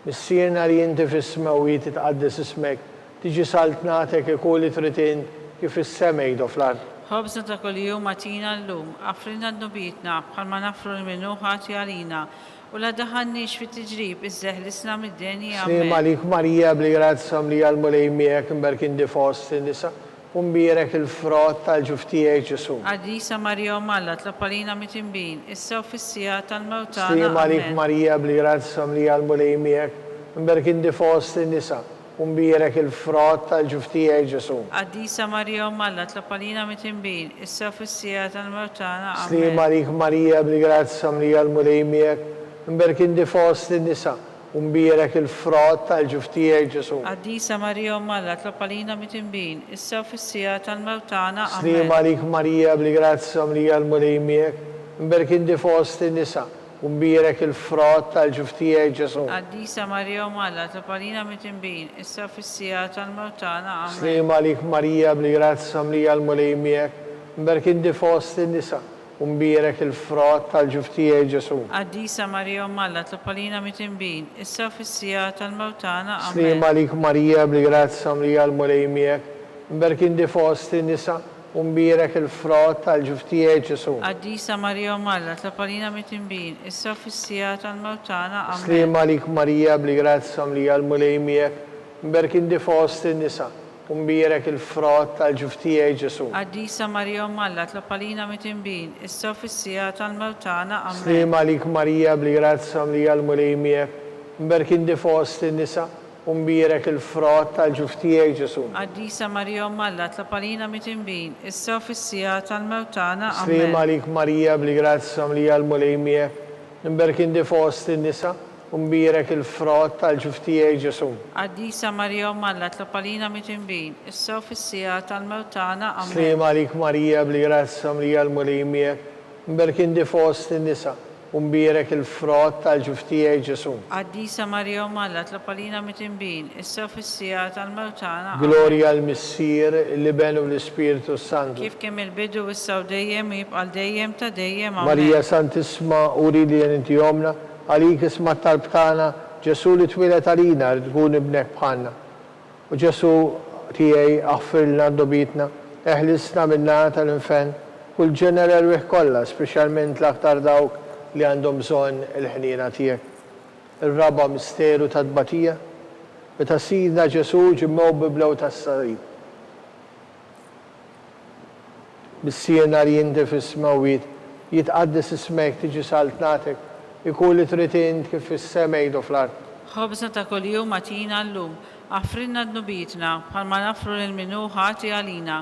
Missierna li inti fis-smawiet titqaddis ismek, tiġi saltnatek ikuli tritin kif is-semej do fl-ard. Ħobżna ta' kuljum atina llum, affrinna d-nubitna bħalma nafru l-minu ħati għalina u la daħannix fit-tiġrib iż-żeħlisna mid-deni. Slima Amen. lik Marija bli grazza mlija l-mulejmiek mberkin fost in-nisa u mbierek il-frott tal-ġuftijaj Ġesu. Qaddisa Marija Umm Alla, tlopalina mit-tinbin, issa u fis-sija tal-mewtana. Slima lik Amen. Marija bli grazza mlija l-mulejmiek mberkin fost in-nisa u mbierek il-frott tal-ġuftijaj Ġesu. Qaddisa Marija Umm Alla, tlopalina mit-tinbin, issa u fis-sija tal-mewtana. Slima Amen. lik Marija bli grazza mlija l-mulejmiek mberkin fost in-nisa u mbierek il-frott tal-ġuftijaj Ġesu. Qaddisa Marija Umm Alla, tlopalina mit-tinbin, issa u fis-sija tal-mewtana. Slima Amen. lik Marija bli grazza mlija l-mulejmiek mberkin fost in-nisa u mbierek il-frott tal-ġuftijaj Ġesu. Qaddisa Marija Umm Alla, tlopalina mit-tinbin, issa u fis-sija tal-mewtana. Amen. Slima lik Marija bli grazza mlija l-mulejmiek mberkin fost in-nisa u mbierek il-frott tal-ġuftijaj Ġesu. Qaddisa Marija Umm Alla, tlopalina mit-tinbin, issa u fis-sija tal-mewtana. Amen. Slima lik Marija bli grazza mlija l-mulejmiek mberkin fost in-nisa u mbierek il-frott tal-ġuftijaj Ġesu. Qaddisa Marija Umm Alla, tlopalina mit-tinbin, issa u fis-sija tal-mewtana. Amen. Slima lik Marija bli grazza mlija l-mulejmiek mberkin fost in-nisa u mbierek il-frott tal-ġuftijaj Ġesu. Qaddisa Marija Umm Alla, tlopalina mit-tinbin, issa u fis-sija tal-mewtana. Amen. Slima lik Marija bli grazza mlija l-mulejmiek mberkin fost in-nisa u mbierek il-frott tal-ġuftijaj Ġesu. Qaddisa Marija Umm Alla, tlopalina mit-tinbin, issa u fis-sija tal-mewtana. Slima Amen. lik Marija bli grazza mlija l-mulejmiek mberkin fost in-nisa u mbierek il-frott tal-ġuftijaj Ġesu. Qaddisa Marija Umm Alla, tlopalina mit-tinbin, issa u fis-sija tal-mewtana. Amen. Slima lik Marija bli grazza mlija l-mulejmiek mberkin fost in-nisa u mbierek il-frott tal-ġuftijaj Ġesu. Qaddisa Marija Umm Alla, tlopalina mit-tinbin, issa u fis-sija tal-mewtana. Amen. Gloria l-Missir, l-Iben u l-Ispiritu Santu. Kif kemm il-bidu issa u dejjem jibqa' dejjem ta' dejjem. Amen. Marija Santisma uri li inti jomna, għalik isma tal-btana, Ġesu li twilet għalina li tkun ibnek bħalna. U Ġesu tijaj aħfirna d-dobitna, eħlisna minna tal-infen, kull ġeneral wih kolla, specialment l-aktar dawk li għandhom bżonn il-ħnina tiegħek. Ir-raba misteru ta' tbatija, meta sidna Ġesu ġimmew biblew tas-sarib. Missierna li inti fis-smawiet, jitqaddis ismek tiġi saltnatek, ikun li trid int kif is-semej do fl-ard. Ħobżna ta' kuljum atina llum, affrinna d-nubitna bħalma nafru l-minu ħati għalina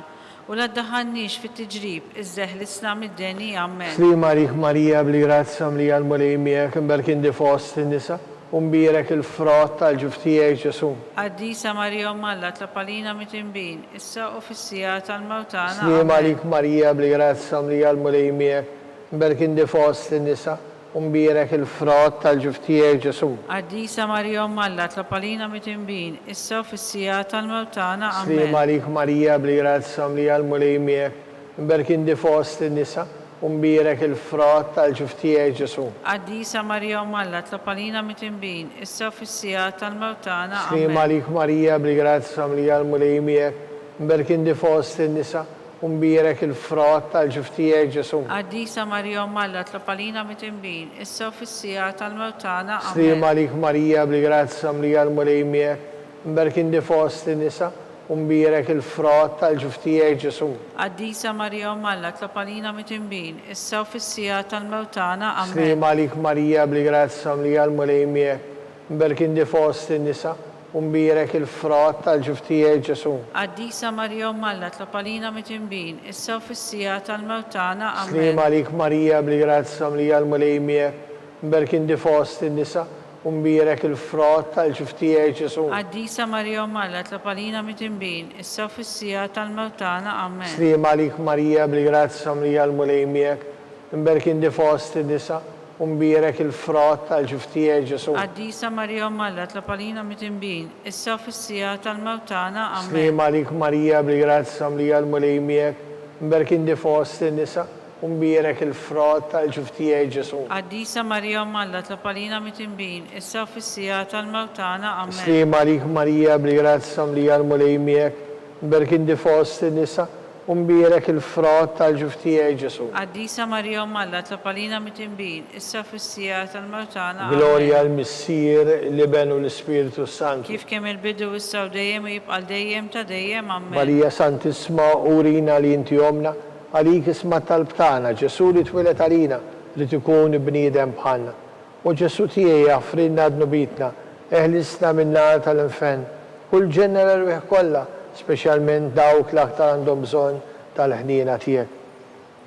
u la ddaħħalniex fit-tiġrib iż-żeħlisna mid-deni. Amen. Slima lik Marija bli grazza mlija l-mulejmiek mberkin fost in-nisa u mbierek il-frott tal-ġuf tiegħek Ġesu. Qaddisa Marija Umm Alla, tlapalina mit-tinbin, issa u fis-sija tal-mewtana. Slim għalik Marija bli grazza mlija l-mulej miegħek, mberkin di fost in-nisa, u mbierek il-frott tal-ġuf tiegħek Ġesu. Qaddisa Marija Umm Alla, tlapalina mit-tinbin, issa u fis-sija tal-mewtana. Slim għalik Marija bli grazza mlija l-mulej miegħek, mberkin di fost in-nisa, u mbierek il-frott tal-ġuf tiegħek Ġesu. Qaddisa Marija Umm Alla, tlapalina mit-tinbin, issa u fis-sija tal-mewtana. Slim għalik Marija bli grazza mlija l-mulej miegħek, mberkin di fost in-nisa, u mbierek il-frott tal-ġuf tiegħek Ġesu. Qaddisa Marija Umm Alla, tlapalina mit-tinbin, issa u fis-sija tal-mewtana. Slim għalik Marija bli grazza mlija l-mulej miegħek, mberkin di fost in-nisa, u mbierek il-frott tal-ġuf tiegħek Ġesu. Qaddisa Marija Umm Alla, tlapalina mit-tinbin, issa u fis-sija tal-mewtana. Slim għalik Marija bli grazza mlija l-mulej miegħek, mberkin di fost in-nisa, u mbierek il-frott tal-ġuf tiegħek Ġesu. Qaddisa Marija Umm Alla, tlapalina mit-tinbin, issa u fis-sija tal-mewtana. Slim għalik Marija bli grazza mlija l-mulej miegħek, mberkin di fost in-nisa, u mbierek il-frott tal-ġuf tiegħek Ġesu. Qaddisa Marija Umm Alla, tlapalina mit-tinbin, issa u fis-sija tal-mewtana. Amen. Slim għalik Marija bli grazza mlija l-mulej miegħek, mberkin di fost in-nisa, u mbierek il-frott tal-ġuf tiegħek Ġesu. Qaddisa Marija Umm Alla, tlapalina mit-tinbin, issa u fis-sija tal-mewtana. Amen. Slim għalik Marija bli grazza mlija l-mulej miegħek, mberkin di fost in-nisa, u mbierek il-frott tal-ġuf tiegħek Ġesu. Qaddisa Marija Umm Alla, tlapalina mit-tinbin, issa u fis-sija tal-mewtana. Amen. Slim għalik Marija bli grazza mlija l-mulej miegħek, mberkin di fost in-nisa, u mbierek il-frott tal-ġuf tiegħek Ġesu. Qaddisa Marija Umm Alla, tlapalina mit-tinbin, issa u fis-sija tal-mewtana. Glorja l-Missier, l-Iben u l-Ispiritu Santu. Kif kemm il-bidu issa u dejjem u jibqa' dejjem ta' dejjem. Amen. Marija Santisma, urina li inti omna, għalik isma tal-btana, Ġesu li twilet għalina, li tkun bniedem bħalna. U Ġesu tiegħi għafrinna d-nubitna, eħlisna minna tal-infen, kull ġenera rwieħ kollha, speċjalment dawk l-aktar għandhom bżonn tal-ħniena tiegħek.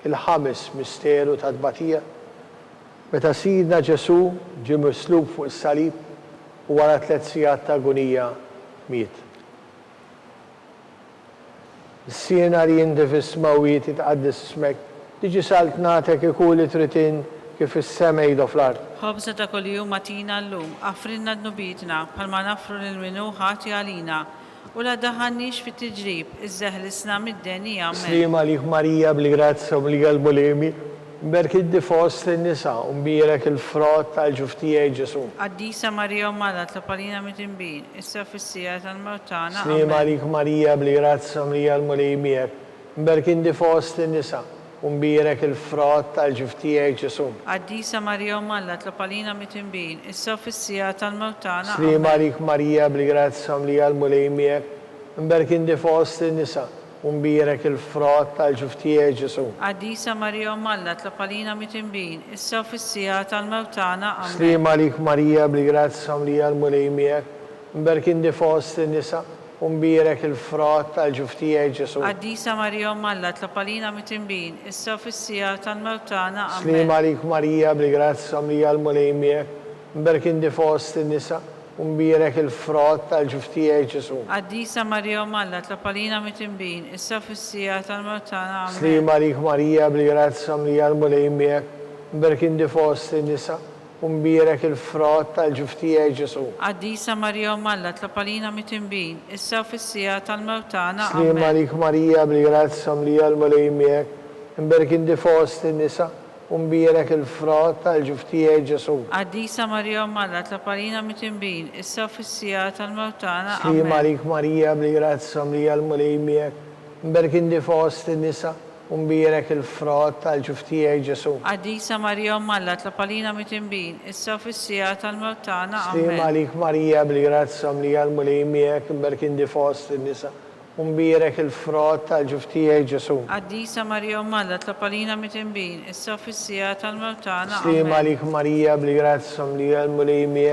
Il-ħames misteru ta' tbatija, meta sidna Ġesu ġie mislub fuq is-salib u wara 3 sigħat ta' agonija miet. Is-siena li inti fis-smawiet titqaddis ismek, tiġi salt nagħtek ikun li tritin kif is-semej do fl-ard. Ħobża ta' kuljum atina llum, għafrinna d-nubitna, bħalma nafru lil-minu ħati għalina, u la daħannix fit-tiġrib, iż-żeħlisna mid-denija. Slim għalik Marija bli grazza u bli qalbulemi, mberkid di fost in-nisa, u mbierek il-frott tal-ġuf tiegħek Ġesu. Qaddisa Marija Umm Alla, tlapalina mit-tinbin, issa fis-sija tal-mewtana. Slim għalik Marija bli grazza u bli qalbulemi, mberkid di fost in-nisa, u mbierek il-frott tal-ġuf tiegħek Ġesu. Qaddisa Marija Umm Alla, tlapalina mit-tinbin, issa fis-sija tal-mewtana. Slim għalik Marija bli grazza u bli qalbulemi, mberkid di fost in-nisa, u mbierek il-frott tal-ġuf tiegħek Ġesu. Qaddisa Marija Umm Alla, tlapalina mit-tinbin, issa fis-sija tal-mewtana. Slim għalik Marija bli grazza u bli qalbulemi, mberkid di fost in-nisa, u mbierek il-frott tal-ġuf tiegħek Ġesu. Qaddisa Marija Umm Alla, tlapalina mit-tinbin, issa fis-sija tal-mewtana. Slim għalik Marija bli grazza u bli qalbulemi, mberkid di fost in-nisa, u mbierek il-frott tal-ġuf tiegħek Ġesu. Qaddisa Marija Umm Alla, tlapalina mit-tinbin, issa fis-sija tal-mewtana. Slim għalik Marija bli grazza u bli qalbulemi, mberkid di fost in-nisa, u mbierek il-frott tal-ġuf tiegħek Ġesu. Qaddisa Marija Umm Alla, tlapalina mit-tinbin, issa fis-sija tal-mewtana. Slim għalik Marija bli grazza u bli qalbulemi, mberkid di fost in-nisa, u mbierek il-frott tal-ġuf tiegħek Ġesu. Qaddisa Marija Umm Alla, tlapalina mit-tinbin, issa fis-sija tal-mewtana. Slim għalik Marija bli grazza u bli qalbulemi, mberkid di fost in-nisa, u mbierek il-frott tal-ġuf tiegħek Ġesu. Qaddisa Marija Umm Alla, tlapalina mit-tinbin, issa fis-sija tal-mewtana. Slim għalik Marija bli grazza u bli qalbulemi, mberkid di fost in-nisa, u mbierek il-frott tal-ġuf tiegħek Ġesu. Qaddisa Marija Umm Alla, tlapalina mit-tinbin, issa fis-sija tal-mewtana. Slim għalik Marija bli grazza u bli qalbulemi,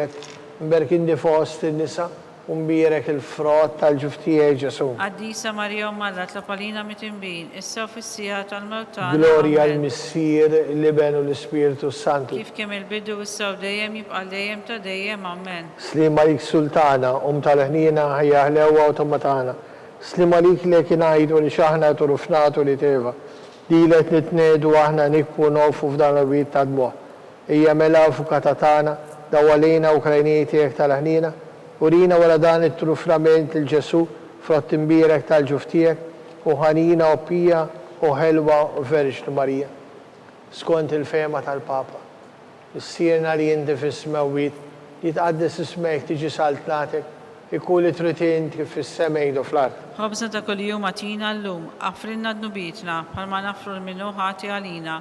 mberkid di fost in-nisa, Umbirek il-frott tal-ġuftijaj Ġesu. Qaddisa Marija Umma Alla tlob għalina mit-tinbin, issa u fis-sija tal-mewt tagħna. Gloria Amen. al-Missier, l-Iben u l-Ispiritu Santu. Kif kemm il-bidu issa u dejjem jibqa' dejjem ta' dejjem. Amen. Slim għalik sultana, tal-ħnina ħajja ħlewa u tommatana. Slim għalik li kinajdu li xaħna turufnatu li teva. Dilet nitnedu aħna nikbu nofu f'dan l-bit ta' dmuħ. Ija mela fuka tatana, dawalina u krajnietiek tal-ħnina. Urina wara dan it-truframent il-Ġesu frott imbirek tal-ġuftijek u ħanina u pija u ħelwa u Verġnu Marija. Skont il-fema tal-Papa. Issirna li jinti fis-smewit li tqaddis ismek tiġi saltnatek ikun li tritin kif fis-semejn u fl-art. Ħobżna ta' kuljum atina llum, affrinna d-nubitna bħalma nafru l-minnu ħati għalina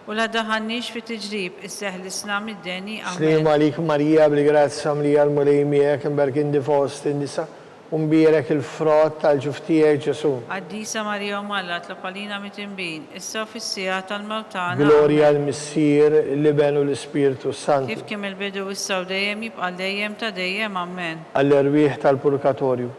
u la daħannix fi tiġrib isseħlisna mid-deni. Slim għalik Marija bil-grazza mlija l-mulej miegħek imberkin di fost indisa umbirek il-frott tal-ġuftijek Ġesu. Qaddisa Marija Umma Alla tlob għalina mit-tinbin, issa u fis-sija tal-mewt tagħna. Gloria al-Missier, l-Iben u l-Ispiritu Santu. Kif kemm il-bidu issa u dejjem jibqa' dejjem ta' dejjem. Amen. Għall-erwieħ tal-purgatorju.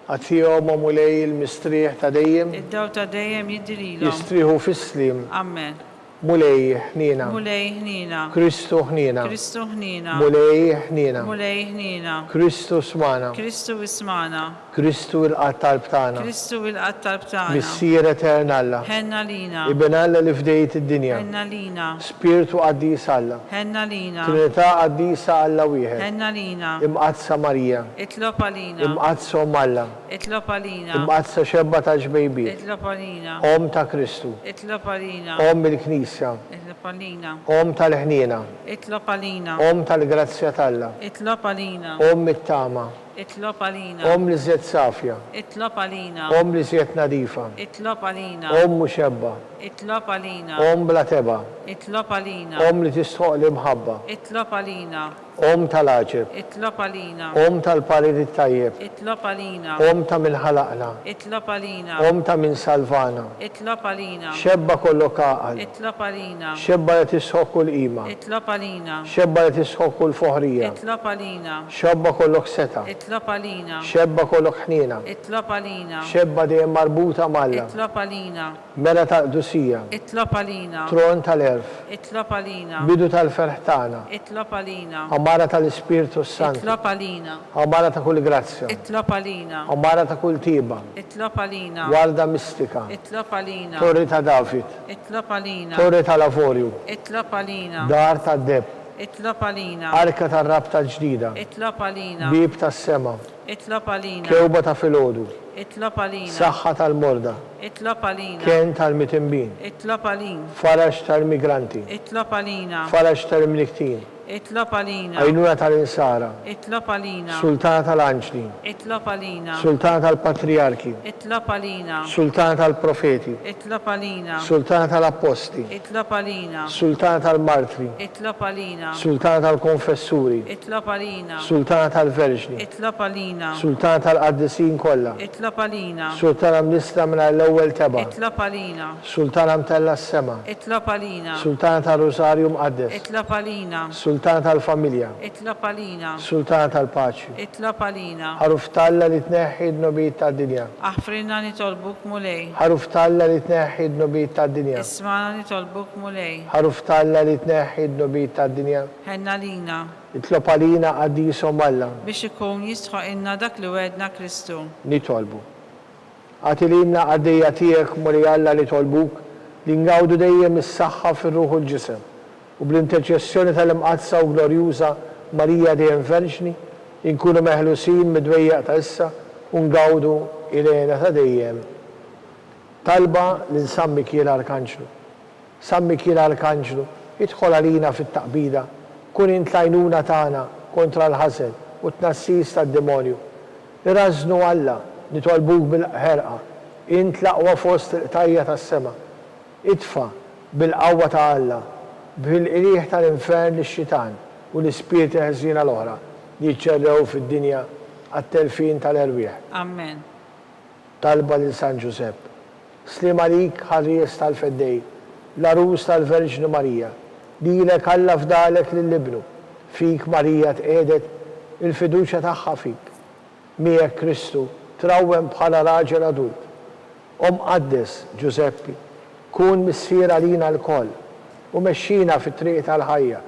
Għatijom u mulej il-mistrieħ ta' dejjem. Id-daw ta' dejjem jiddililhom. Jistriħu fis-slim. Amen. Mulej ħnina. Mulej ħnina. Kristu ħnina. Kristu ħnina. Mulej ħnina. Mulej ħnina. Kristu smana. Kristu ismana. Kristu il-qattal btana. Kristu il-qattal btagħna. Missier eternalla. Ħenna lina. Ibenalla li fdejt id-dinja. Ħenna lina. Spiritu qaddis Alla. Ħenna lina. Trinità qaddisa Alla wieħed. Ħenna lina. Imqazza Marija. Itlob għalina. Imqazza Alla. Itlob għalina. Imqazza xebba ta' ġbejbi. Itlob għalina. Om ta' Kristu. Itlob għalina. Om il-Knisja. Itlob għalina. Om tal-ħnina. Itlob għalina. Om tal-grazzja talla. Itlob għalina. Om it-tama. Itlob għalina. Om li zjed safja. Itlob għalina. Om li zjed nadifa. Itlob għalina. Om muxebba. Itlob għalina. Om bla teba. Itlob għalina. Om li tistħoq li mħabba. Itlob għalina. Om tal-aġeb. Itlob għalina. Om tal-parir it-tajjeb. Itlob għalina. Om ta' min ħalaqna. Itlob għalina. Om ta' min salvana. Itlob għalina. Xebba kollok aqal. Itlob għalina. Xebba li tisħoq kull qima. Itlob għalina. Xebba li tisħoq kull foħrija. Itlob għalina. Xebba kollok seta. Itlob għalina. Xebba kollok ħnina. Itlob għalina. Xebba dejjem marbuta malla. Itlob għalina. Mela ta' qdusija. Itlob għalina. Tron tal-erf. Itlob għalina. Bidu tal-ferħtana. Itlob għalina. Amara tal-Ispiritu Santu. Itlob għalina. Amara ta' kull grazzja. Itlob għalina. Amara ta' kull tiba. Itlob għalina. Warda mistika. Itlob għalina. Torri ta' David. Itlob għalina. Torri tal-Avorju. Itlob għalina. Dar ta' Deb. Itlob għalina. Arka ta' rabta ġdida. Itlob għalina. Bib ta' sema. Itlob għalina. Kewba ta' filodu. Itlob għalina. Saħħa tal-morda. Itlob għalina. Ken tal-mitimbin. Itlob għalina. Farax tal-migranti. Itlob għalina. Farax tal-mliktin. Itlob għalina. Għajnuna tal-insara. Itlob għalina. Sultana tal-anġli. Itlob għalina. Sultana tal-patriarki. Itlob għalina. Sultana tal-profeti. Itlob għalina. Sultana tal-apposti. Itlob għalina. Sultana tal-martri. Itlob għalina. Sultana tal-konfessuri. Itlob għalina. Sultana tal-verġni. Itlob għalina. Sultana tal-qaddisin kollha. Itlob għalina. Sultana mnisla minn l-ewwel teba. Itlob għalina. Sultana mtella s-sema. Itlob għalina. Sultana tal-Rosarju mqaddes. Itlob għalina. Sultana tal-familja. Itlob għalina. Sultana tal-paċi. Itlob għalina. Ħaruf talla li tneħħi d-nobijiet tad-dinja. Aħfrinna nitolbuk mulej. Ħaruf talla li tneħħi d-nobijiet tad-dinja. Ismana nitolbuk mulej. Ħaruf talla li tneħħi d-nobijiet tad-dinja. Ħenna lina. Itlob għalina qaddisom Alla. Biex ikun jistħoq inna dak li wedna Kristu. Nitolbu. Għatilina għaddejja tiegħek muri Alla li tolbuk li ngawdu dejjem is-saħħa fir-ruħ u l-ġisem. U bl-interċessjoni tal-imqazza u glorjuża Marija dejjem Verġni inkunu meħlusin mid-dwejjaq ta' issa u ngawdu ilena ta' dejjem. Talba li nsammi kiel Arkanġlu. Sammi kiel Arkanġlu, idħol għalina fit-taqbida, kun intlajnuna tagħna kontra l-ħażen u t-nassis tad-demonju. Nirażnu Alla, nitolbuk bil-ħerqa, int laqwa fost il-qtajja tas-sema. Idfa bil-qawwa ta' Alla, bil-qrieħ tal-infern lix-xitan u l-ispirti ħżiena l-oħra li jċerrew fid-dinja għat-telfin tal-erwieħ. Amen. Talba lil San Giuseppe. Slim għalik ħarries tal-feddej, l-arus tal-Verġnu Marija, dilek Alla fdalek lill-ibnu, fik Marija tqedet il-fiduċja tagħha fik. miegħek Kristu trawwem bħala raġel adult. Qaddes Giuseppi, kun missier għalina l-koll u mexxina fit-triq tal-ħajja.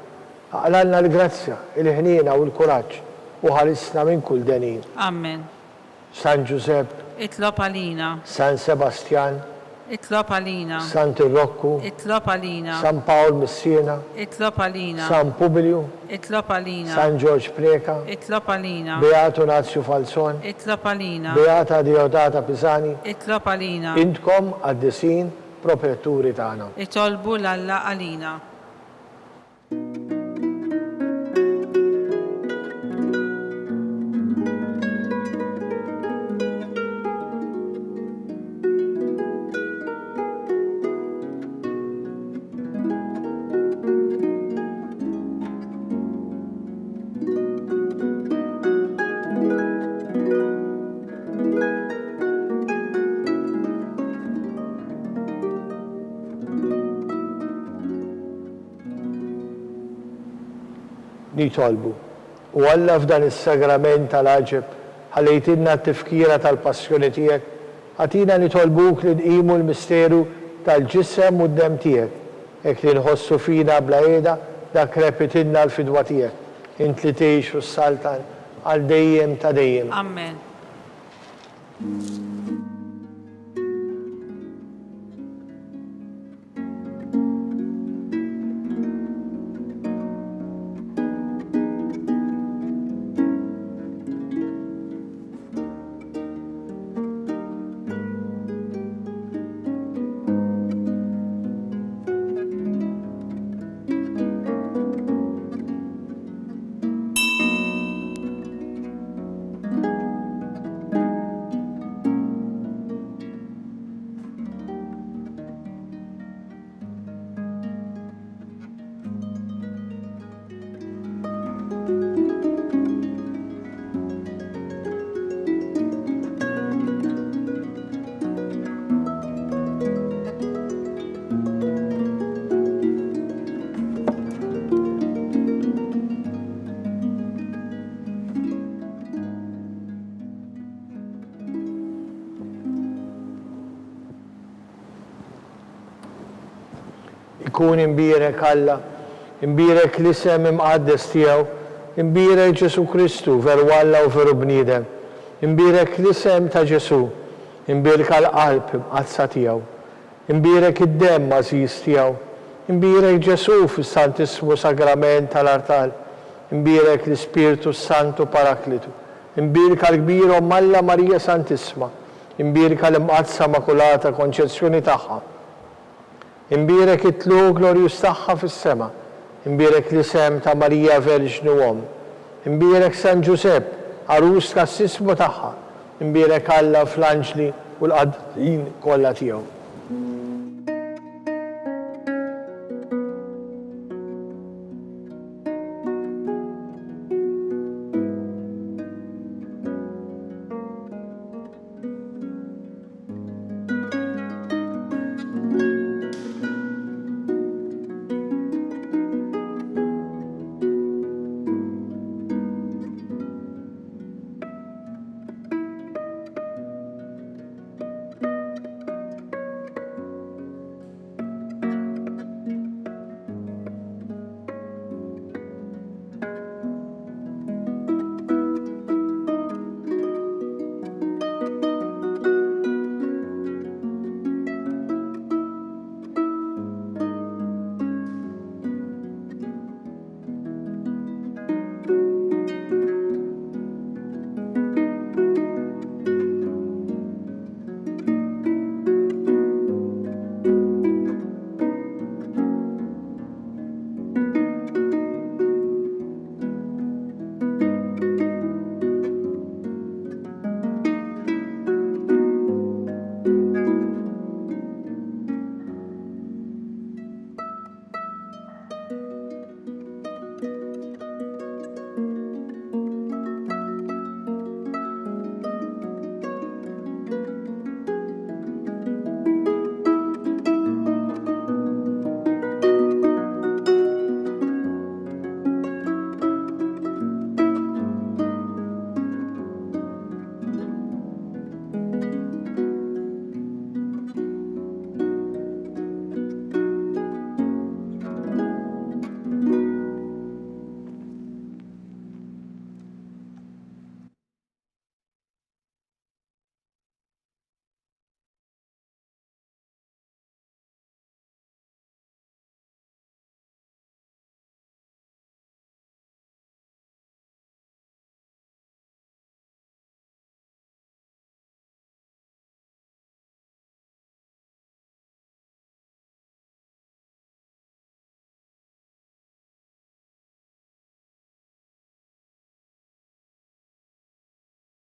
Aqlalna l-grazzja, il-ħnina u l-kuraġġ u ħarisna minn kull denin. Amen. San Giuseppe, Itlob għalina. San Sebastian, Itlob għalina. Sant'Irrocco, Itlob għalina. San Paul Messina, Itlob għalina. San Publio, Itlob għalina. San George Preka, Itlob għalina. Beato Nazio Falzon, Itlob għalina. Beata Diodata Pisani, Itlob għalina. intkom għaddisin propetturi tagħna. Itolbu l-Alla għalina. Nitolbu. U Alla f'dan is-sagrament tal-aġeb ħallejtilna t-tifkira tal-passjoni tiegħek, ħatina nitolbuk li nqimu l-misteru tal-ġisem u d-dem tiegħek, hekk li nħossu fina bla qiegħda dak repetilna l-fidwa tiegħek. Int li tgħix u s-saltan għal dejjem ta' dejjem. Amen. Ikun imbierek Alla, imbierek l-isem imqaddes tiegħu, imbierek Ġesu Kristu veru Alla u veru bniedem, imbierek l-isem ta' Ġesu, imbierek għal-qalb imqazza tiegħu, imbierek id-dem mażiż tiegħu, imbierek Ġesu fis-Santissimu Sagrament tal-Artal, imbierek l-Ispiritu Santu Paraklitu, imbierek għal-kbir Alla Marija Santissima, imbierek għal-imqazza makulata konċezzjoni tagħha. Imbierek it-tlu glorjus tagħha fis-sema, imbierek l-isem ta' Marija Verġnu Om, imbierek San Giuseppe, arus tas-sismu tagħha, imbierek Alla fl-anġli u l-qadrin kollha tiegħu.